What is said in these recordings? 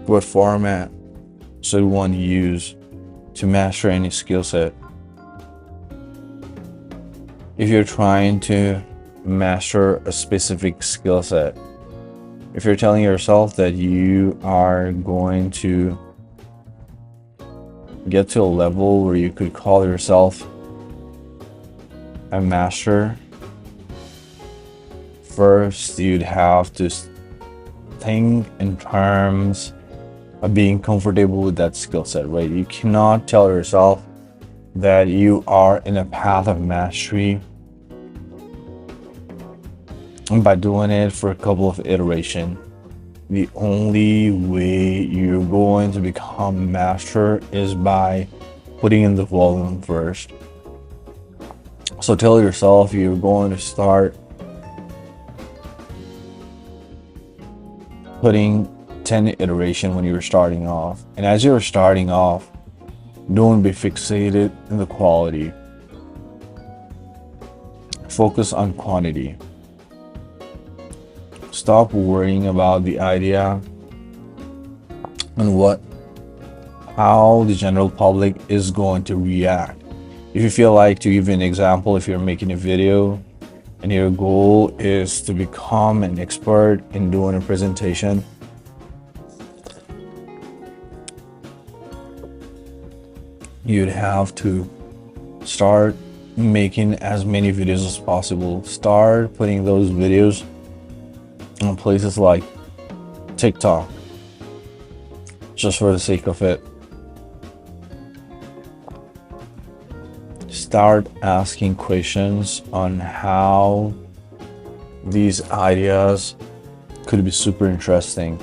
What format should one use to master any skill set? If you're trying to master a specific skill set, if you're telling yourself that you are going to get to a level where you could call yourself a master, first you'd have to think in terms of being comfortable with that skill set, right? You cannot tell yourself that you are in a path of mastery by doing it for a couple of iterations. The only way you're going to become master is by putting in the volume first. So tell yourself you're going to start putting 10 iteration when you're starting off. And as you're starting off, don't be fixated in the quality. Focus on quantity. Stop worrying about the idea and how the general public is going to react. If you feel like, to give you an example, if you're making a video and your goal is to become an expert in doing a presentation, you'd have to start making as many videos as possible. Start putting those videos on places like TikTok, just for the sake of it. Start asking questions on how these ideas could be super interesting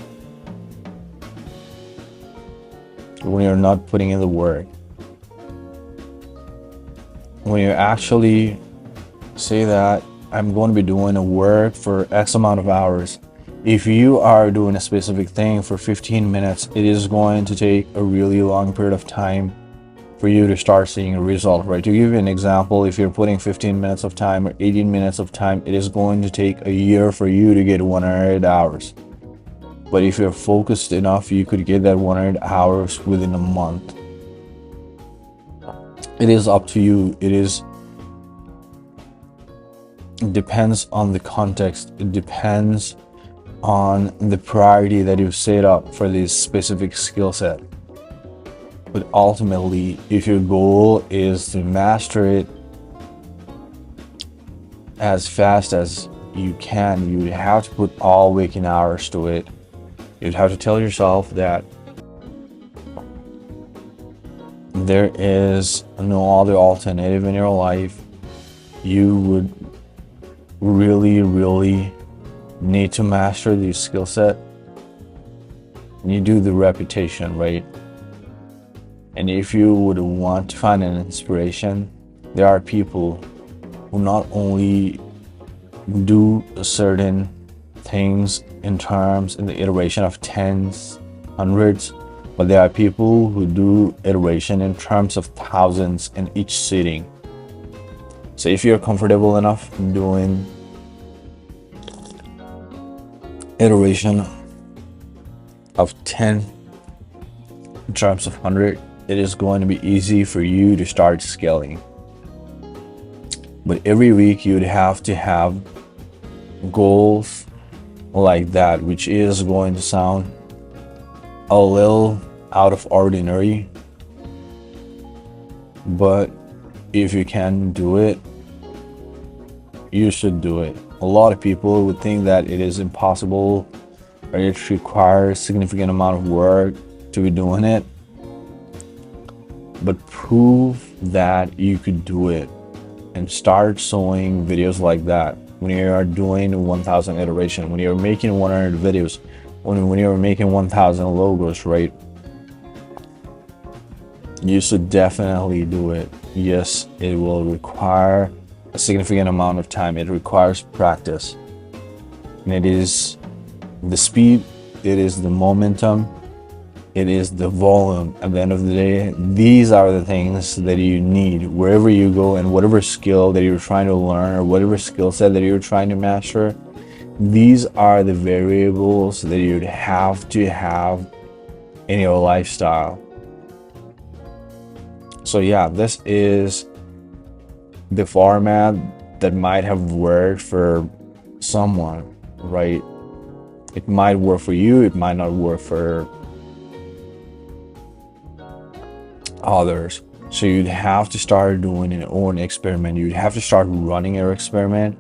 when you're not putting in the work. When you actually say that I'm going to be doing a work for X amount of hours, if you are doing a specific thing for 15 minutes, it is going to take a really long period of time for you to start seeing a result, right? To give you an example, if you're putting 15 minutes of time or 18 minutes of time, it is going to take a year for you to get 100 hours. But if you're focused enough, you could get that 100 hours within a month. It is up to you. It depends on the context. It depends on the priority that you've set up for this specific skill set. But ultimately, if your goal is to master it as fast as you can, you would have to put all waking hours to it. You'd have to tell yourself that there is no other alternative in your life. You would really need to master this skill set. You do the repetition, right? And if you would want to find an inspiration, there are people who not only do certain things in the iteration of tens, hundreds, but there are people who do iteration in terms of thousands in each sitting. So if you're comfortable enough doing iteration of 10 in terms of 100, it is going to be easy for you to start scaling. But every week you'd have to have goals like that, which is going to sound a little out of ordinary, but if you can do it, you should do it. A lot of people would think that it is impossible or it requires significant amount of work to be doing it, but prove that you could do it and start showing videos like that. When you are doing 1,000 iteration, when you're making 100 videos, when you're making 1,000 logos, right? You should definitely do it. Yes, it will require a significant amount of time. It requires practice. And it is the speed, it is the momentum, it is the volume. At the end of the day, these are the things that you need wherever you go, and whatever skill that you're trying to learn or whatever skill set that you're trying to master. These are the variables that you'd have to have in your lifestyle. So yeah, this is the format that might have worked for someone, right? It might work for you, it might not work for others. So you'd have to start doing your own experiment. You'd have to start running your experiment,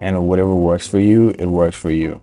and whatever works for you, it works for you.